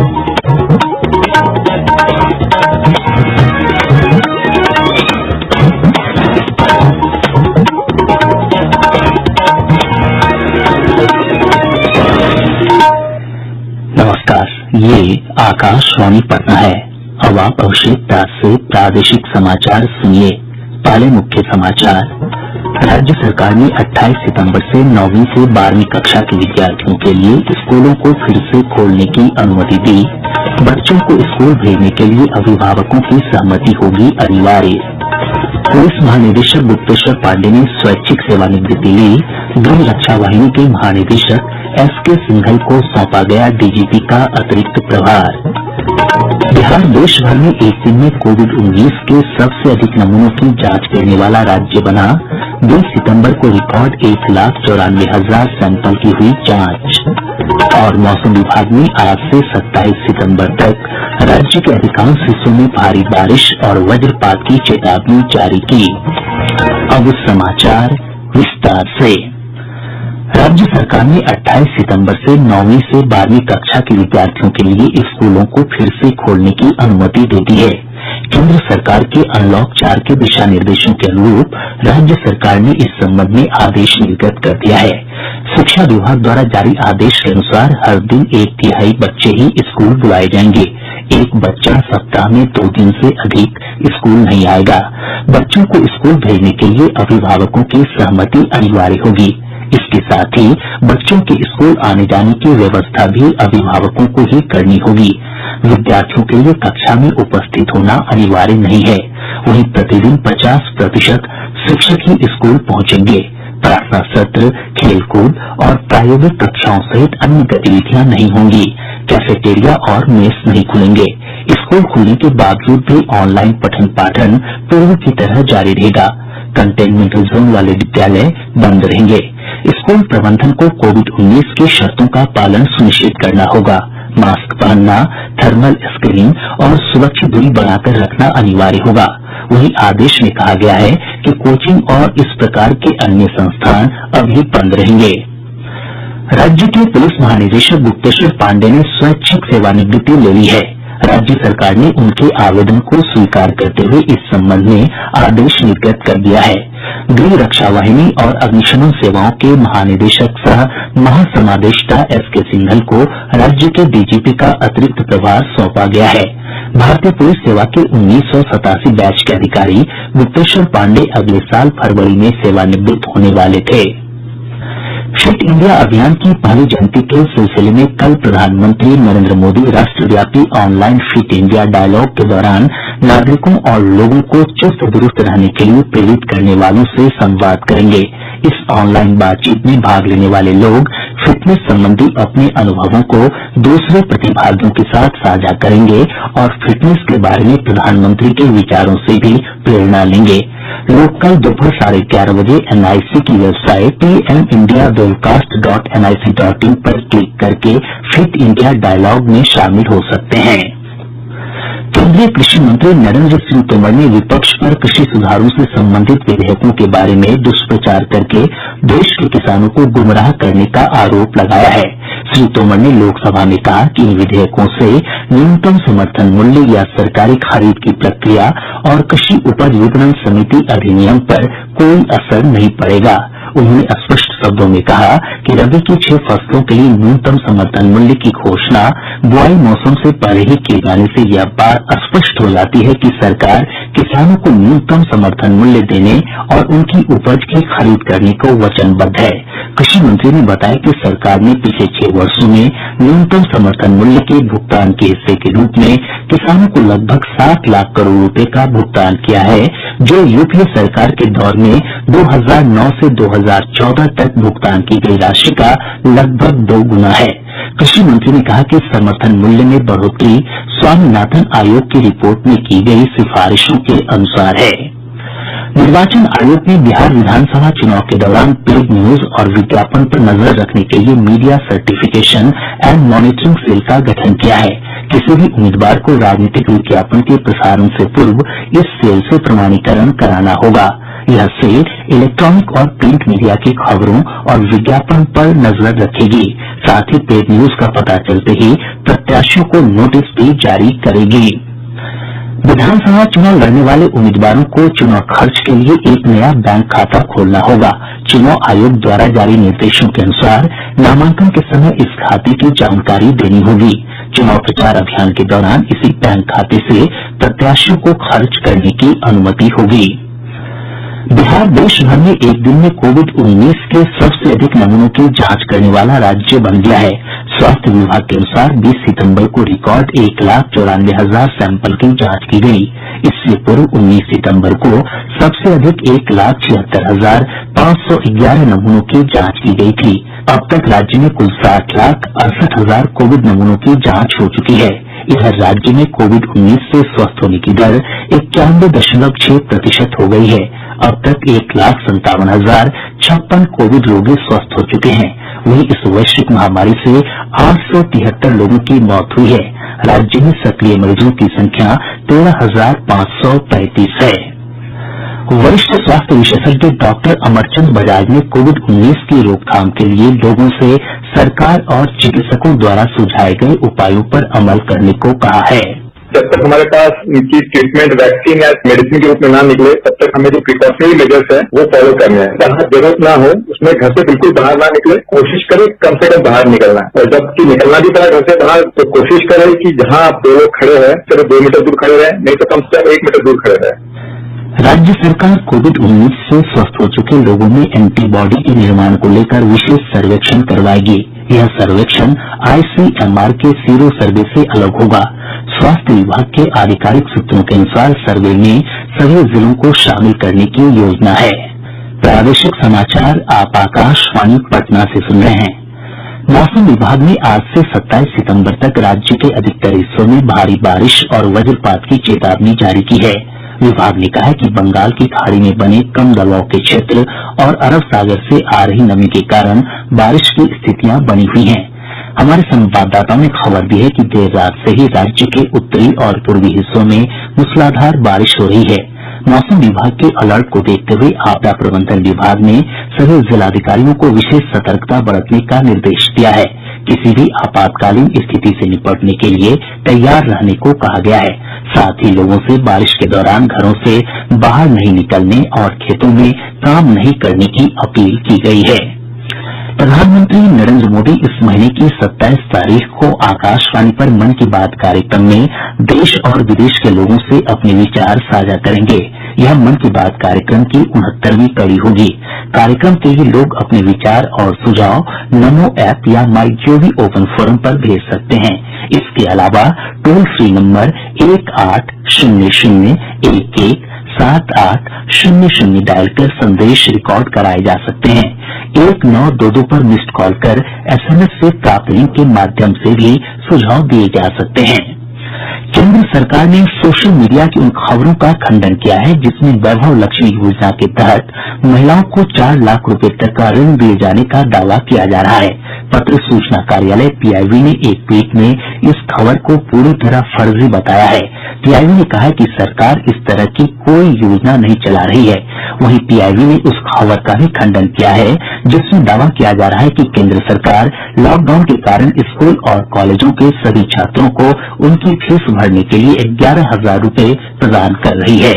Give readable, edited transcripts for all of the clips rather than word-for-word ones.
नमस्कार, ये आकाशवाणी पटना है। अब आप आवश्यकता से प्रादेशिक समाचार सुनिए। पहले मुख्य समाचार। राज्य सरकार ने 28 सितंबर से 9वीं से 12वीं कक्षा के विद्यार्थियों के लिए स्कूलों को फिर से खोलने की अनुमति दी। बच्चों को स्कूल भेजने के लिए अभिभावकों की सहमति होगी अनिवार्य। पुलिस महानिदेशक गुप्तेश्वर पांडेय ने स्वैच्छिक सेवानिवृत्ति ली। गृह रक्षा वाहिनी के महानिदेशक एसके सिंघल को सौंपा गया डीजीपी का अतिरिक्त प्रभार। बिहार देश भर में एक दिन में कोविड-19 के सबसे अधिक नमूनों की जांच करने वाला राज्य बना। 20 सितंबर को रिकॉर्ड 1,94,000 सैंपल की हुई जांच। और मौसम विभाग ने आज से 27 सितंबर तक राज्य के अधिकांश हिस्सों में भारी बारिश और वज्रपात की चेतावनी जारी की। अब समाचार विस्तार से। राज्य सरकार ने 28 सितंबर से 9वीं से 12वीं कक्षा के विद्यार्थियों के लिए स्कूलों को फिर से खोलने की अनुमति दे दी है। केंद्र सरकार के अनलॉक 4 के दिशा निर्देशों के अनुरूप राज्य सरकार ने इस संबंध में आदेश निर्गत कर दिया है। शिक्षा विभाग द्वारा जारी आदेश के अनुसार हर दिन 1/3 बच्चे ही स्कूल बुलाए जाएंगे। एक बच्चा सप्ताह में 2 दिन से अधिक स्कूल नहीं आएगा। बच्चों को स्कूल भेजने के लिए अभिभावकों की सहमति अनिवार्य होगी। इसके साथ ही बच्चों के स्कूल आने जाने की व्यवस्था भी अभिभावकों को ही करनी होगी। विद्यार्थियों के लिए कक्षा में उपस्थित होना अनिवार्य नहीं है। वहीं प्रतिदिन 50% शिक्षक ही स्कूल पहुंचेंगे। प्रार्थना सत्र, खेलकूद और प्रायोगिक कक्षाओं सहित अन्य गतिविधियां नहीं होंगी। कैफेटेरिया और मेस नहीं खुलेंगे। स्कूल खुलने के बावजूद भी ऑनलाइन पठन पाठन पूर्व की तरह जारी रहेगा। कंटेनमेंट जोन वाले विद्यालय बंद रहेंगे। स्कूल प्रबंधन को कोविड-19 की शर्तों का पालन सुनिश्चित करना होगा। मास्क पहनना, थर्मल स्क्रीनिंग और सुरक्षित दूरी बनाकर रखना अनिवार्य होगा। वहीं आदेश में कहा गया है कि कोचिंग और इस प्रकार के अन्य संस्थान अभी बंद रहेंगे। राज्य के पुलिस महानिदेशक गुप्तेश्वर पांडेय ने स्वैच्छिक सेवानिवृत्ति ले ली है। राज्य सरकार ने उनके आवेदन को स्वीकार करते हुए इस संबंध में आदेश निर्गत कर दिया है। गृह रक्षा वाहिनी और अग्निशमन सेवाओं के महानिदेशक सह महासमादेष्टा एसके सिंघल को राज्य के डीजीपी का अतिरिक्त प्रभार सौंपा गया है। भारतीय पुलिस सेवा के 1987 बैच के अधिकारी गुप्तेश्वर पांडेय अगले साल फरवरी में सेवानिवृत्त होने वाले थे। फिट इंडिया अभियान की पहली जयंती के सिलसिले में कल प्रधानमंत्री नरेंद्र मोदी राष्ट्रव्यापी ऑनलाइन फिट इंडिया डायलॉग के दौरान नागरिकों और लोगों को चुस्त दुरुस्त रहने के लिए प्रेरित करने वालों से संवाद करेंगे। इस ऑनलाइन बातचीत में भाग लेने वाले लोग फिटनेस संबंधी अपने अनुभवों को दूसरे प्रतिभागियों के साथ साझा करेंगे और फिटनेस के बारे में प्रधानमंत्री के विचारों से भी प्रेरणा लेंगे। लोग कल दोपहर 11:30 बजे एनआईसी की वेबसाइट pmindiawebcast.nic.in पर क्लिक करके फिट इंडिया डायलॉग में शामिल हो सकते हैं। केंद्रीय कृषि मंत्री नरेंद्र सिंह तोमर ने विपक्ष पर कृषि सुधारों से संबंधित विधेयकों के बारे में दुष्प्रचार करके देश के किसानों को गुमराह करने का आरोप लगाया है। श्री तोमर ने लोकसभा में कहा कि इन विधेयकों से न्यूनतम समर्थन मूल्य या सरकारी खरीद की प्रक्रिया और कृषि उपज विपणन समिति अधिनियम पर कोई असर नहीं पड़ेगा। उन्होंने स्पष्ट शब्दों में कहा कि रबी की 6 फसलों के लिए न्यूनतम समर्थन मूल्य की घोषणा बुआई मौसम से पहले ही किए जाने से यह बात स्पष्ट हो जाती है कि सरकार किसानों को न्यूनतम समर्थन मूल्य देने और उनकी उपज की खरीद करने को वचनबद्ध है। कृषि मंत्री ने बताया कि सरकार ने पिछले 6 वर्षों में न्यूनतम समर्थन मूल्य के भुगतान के हिस्से के रूप में किसानों को लगभग 7 लाख करोड़ रुपए का भुगतान किया है, जो यूपीए सरकार के दौर में 2009 से 2014 तक भुगतान की गई राशि का लगभग 2 गुना है। कृषि मंत्री ने कहा कि समर्थन मूल्य में बढ़ोतरी स्वामीनाथन आयोग की रिपोर्ट में की गई सिफारिशों के अनुसार है। निर्वाचन आयोग ने बिहार विधानसभा चुनाव के दौरान पेड न्यूज और विज्ञापन पर नजर रखने के लिए media certification and monitoring cell का गठन किया है। किसी भी उम्मीदवार को राजनीतिक विज्ञापन के प्रसारण से पूर्व इस सेल से प्रमाणीकरण कराना होगा। यह सेल इलेक्ट्रॉनिक और प्रिंट मीडिया की खबरों और विज्ञापन पर नजर रखेगी। साथ ही पेड न्यूज का पता चलते ही प्रत्याशियों को नोटिस भी जारी करेगी। विधानसभा चुनाव लड़ने वाले उम्मीदवारों को चुनाव खर्च के लिए एक नया बैंक खाता खोलना होगा। चुनाव आयोग द्वारा जारी निर्देशों के अनुसार नामांकन के समय इस खाते की जानकारी देनी होगी। चुनाव प्रचार अभियान के दौरान इसी बैंक खाते से प्रत्याशियों को खर्च करने की अनुमति होगी। बिहार देश भर में एक दिन में कोविड-19 के सबसे अधिक नमूनों की जांच करने वाला राज्य बन गया है। स्वास्थ्य विभाग के अनुसार 20 सितंबर को रिकॉर्ड 1,94,000 सैंपल की जांच की गई। इससे पूर्व 19 सितंबर को सबसे अधिक 1,76,511 नमूनों की जांच की गई थी। अब तक राज्य में कुल 60,68,000 कोविड नमूनों की जांच हो चुकी है। इधर राज्य में कोविड-19 से स्वस्थ होने की दर 91.6% हो गई है। अब तक 1,57,056 कोविड रोगी स्वस्थ हो चुके हैं। वहीं इस वैश्विक महामारी से 873 लोगों की मौत हुई है। राज्य में सक्रिय मरीजों की संख्या 13,535 है। वरिष्ठ स्वास्थ्य विशेषज्ञ डॉक्टर अमरचंद बजाज ने कोविड-19 की रोकथाम के लिए लोगों से सरकार और चिकित्सकों द्वारा सुझाए गए उपायों पर अमल करने को कहा है। जब तक हमारे पास इनकी ट्रीटमेंट वैक्सीन या मेडिसिन के रूप में ना निकले तब तक हमें जो प्रिकॉशनरी मेजर्स है वो फॉलो करने हैं। जहाँ जरूरत ना हो उसमें घर से बिल्कुल बाहर ना निकले, कोशिश करें कम से कम बाहर निकलना है। और जबकि निकलना भी पड़ा घर से बाहर तो कोशिश करें कि जहाँ आप 2 लोग खड़े हैं सिर्फ 2 मीटर दूर खड़े रहें, नहीं तो कम से कम 1 मीटर दूर खड़े रहें। राज्य सरकार कोविड-19 से स्वस्थ हो चुके लोगों में एंटीबॉडी के निर्माण को लेकर विशेष सर्वेक्षण करवाएगी। यह सर्वेक्षण आईसीएमआर के सीरो सर्वे से अलग होगा। स्वास्थ्य विभाग के आधिकारिक सूत्रों के अनुसार सर्वे में सभी जिलों को शामिल करने की योजना है। प्रादेशिक समाचार आप आकाशवाणी पटना से सुन रहे हैं। मौसम विभाग ने आज से 27 सितंबर तक राज्य के अधिकतर हिस्सों में भारी बारिश और वज्रपात की चेतावनी जारी की है। विभाग ने कहा है कि बंगाल की खाड़ी में बने कम दबाव के क्षेत्र और अरब सागर से आ रही नमी के कारण बारिश की स्थितियां बनी हुई हैं। हमारे संवाददाताओं ने खबर दी है कि देर रात से ही राज्य के उत्तरी और पूर्वी हिस्सों में मूसलाधार बारिश हो रही है। मौसम विभाग के अलर्ट को देखते हुए आपदा प्रबंधन विभाग ने सभी जिलाधिकारियों को विशेष सतर्कता बरतने का निर्देश दिया है। किसी भी आपातकालीन स्थिति से निपटने के लिए तैयार रहने को कहा गया है। साथ ही लोगों से बारिश के दौरान घरों से बाहर नहीं निकलने और खेतों में काम नहीं करने की अपील की गई है। प्रधानमंत्री नरेंद्र मोदी इस महीने की 27 तारीख को आकाशवाणी पर मन की बात कार्यक्रम में देश और विदेश के लोगों से अपने विचार साझा करेंगे। यह मन की बात कार्यक्रम की 69वीं कड़ी होगी। कार्यक्रम के लिए लोग अपने विचार और सुझाव नमो ऐप या माईजीओवी ओपन फोरम पर भेज सकते हैं। इसके अलावा टोल फ्री नंबर 1800117800 डायल कर संदेश रिकॉर्ड कराए जा सकते हैं। 1922 पर मिस्ड कॉल कर एसएमएस से प्राप्त लिंक के माध्यम से भी सुझाव दिए जा सकते हैं। केंद्र सरकार ने सोशल मीडिया की उन खबरों का खंडन किया है जिसमें वैभव लक्ष्मी योजना के तहत महिलाओं को 4 लाख रुपए तक का ऋण दिए जाने का दावा किया जा रहा है। पत्र सूचना कार्यालय पीआईबी ने एक ट्वीट में इस खबर को पूरी तरह फर्जी बताया है। पीआईबी ने कहा है कि सरकार इस तरह की कोई योजना नहीं चला रही है। वहीं पीआईबी ने उस खबर का भी खंडन किया है जिसमें दावा किया जा रहा है कि केंद्र सरकार लॉकडाउन के कारण स्कूल और कॉलेजों के सभी छात्रों को उनकी फीस भरने के लिए 11,000 रूपये प्रदान कर रही है।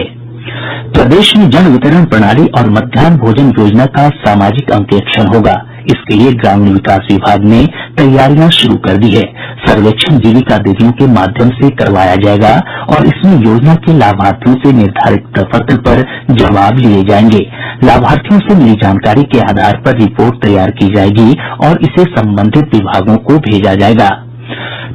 प्रदेश में जन वितरण प्रणाली और मध्याह्न भोजन योजना का सामाजिक अंकेक्षण होगा। इसके लिए ग्रामीण विकास विभाग ने तैयारियां शुरू कर दी है। सर्वेक्षण जीविका दीदियों के माध्यम से करवाया जाएगा और इसमें योजना के लाभार्थियों से निर्धारित प्रपत्र पर जवाब लिए जाएंगे। लाभार्थियों से मिली जानकारी के आधार पर रिपोर्ट तैयार की जाएगी और इसे संबंधित विभागों को भेजा जाएगा।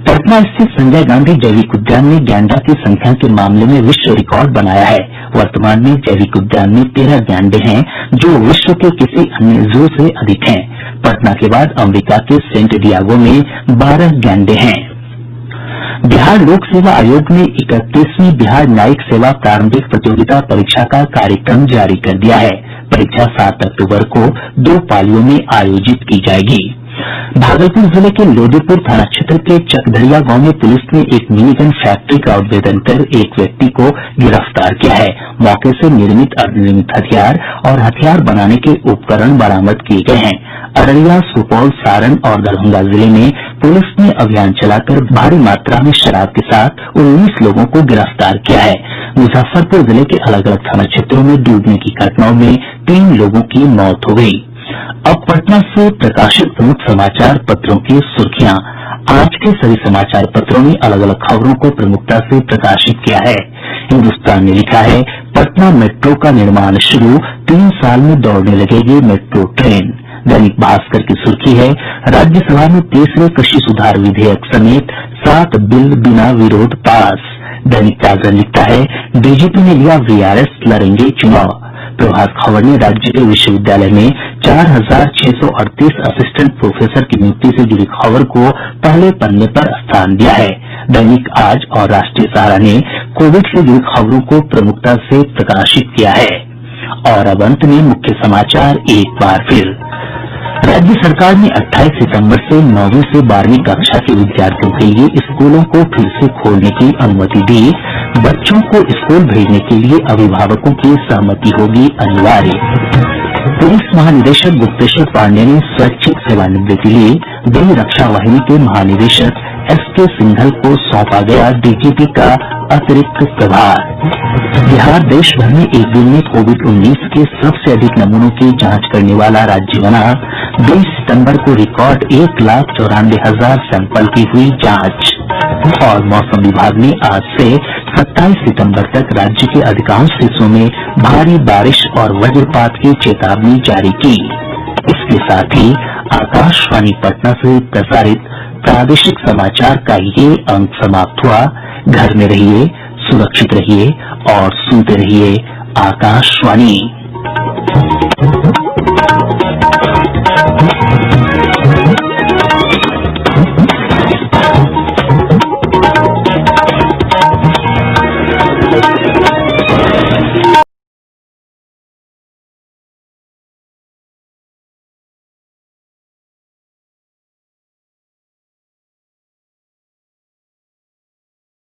पटना स्थित संजय गांधी जैविक उद्यान ने गैंडा की संख्या के मामले में विश्व रिकॉर्ड बनाया है। वर्तमान में जैविक उद्यान में 13 गैंडे हैं जो विश्व के किसी अन्य जू से अधिक हैं। पटना के बाद अमेरिका के सेंट डियागो में 12 गैंडे हैं। बिहार लोक सेवा आयोग ने 31वीं बिहार न्यायिक सेवा प्रारंभिक प्रतियोगिता परीक्षा का कार्यक्रम जारी कर दिया है। परीक्षा 7 अक्टूबर को 2 पालियों में आयोजित की जाएगी। भागलपुर जिले के लोदीपुर थाना क्षेत्र के चकधरिया गांव में पुलिस ने एक मिनीगन फैक्ट्री का उद्भेदन कर एक व्यक्ति को गिरफ्तार किया है। मौके से निर्मित अर्धनिर्मित हथियार और हथियार बनाने के उपकरण बरामद किए गए हैं। अररिया, सुपौल, सारण और दरभंगा जिले में पुलिस ने अभियान चलाकर भारी मात्रा में शराब के साथ 19 लोगों को गिरफ्तार किया है। मुजफ्फरपुर जिले के अलग अलग थाना क्षेत्रों में डूबने की घटनाओं में 3 लोगों की मौत हो गयी। अब पटना से प्रकाशित प्रमुख समाचार पत्रों की सुर्खियां। आज के सभी समाचार पत्रों ने अलग अलग खबरों को प्रमुखता से प्रकाशित किया है। हिन्दुस्तान ने लिखा है, पटना मेट्रो का निर्माण शुरू, 3 साल में दौड़ने लगेगी मेट्रो ट्रेन। दैनिक भास्कर की सुर्खी है, राज्यसभा में तीसरे कृषि सुधार विधेयक समेत 7 बिल बिना विरोध पास। दैनिक जागरण लिखता है, बीजेपी ने लिया वीआरएस, लड़ेंगे चुनाव। प्रभात खबर ने राज्य के विश्वविद्यालय में 4638 असिस्टेंट प्रोफेसर की नियुक्ति से जुड़ी खबर को पहले पन्ने पर स्थान दिया है। दैनिक आज और राष्ट्रीय सहारा ने कोविड से जुड़ी खबरों को प्रमुखता से प्रकाशित किया है। और अब अंत में मुख्य समाचार एक बार फिर। राज्य सरकार ने 28 सितंबर से 9वीं से 12वीं कक्षा के विद्यार्थियों के लिए स्कूलों को फिर से खोलने की अनुमति दी। बच्चों को स्कूल भेजने के लिए अभिभावकों की सहमति होगी अनिवार्य। पुलिस महानिदेशक गुप्तेश्वर पांडेय ने स्वैच्छिक सेवानिवृत्ति ली। गृह रक्षा वाहिनी के महानिदेशक एसके सिंघल को सौंपा गया डीजीपी का अतिरिक्त प्रभार। बिहार देश भर में एक दिन में कोविड-19 के सबसे अधिक नमूनों की जांच करने वाला राज्य बना। 20 सितंबर को रिकॉर्ड 1,94,000 सैंपल की हुई जांच। और मौसम विभाग ने आज से 27 सितंबर तक राज्य के अधिकांश हिस्सों में भारी बारिश और वज्रपात की चेतावनी जारी की। इसके साथ ही आकाशवाणी पटना से प्रसारित प्रादेशिक समाचार का ये अंक समाप्त हुआ। घर में रहिए, सुरक्षित रहिए और सुनते रहिए आकाशवाणी।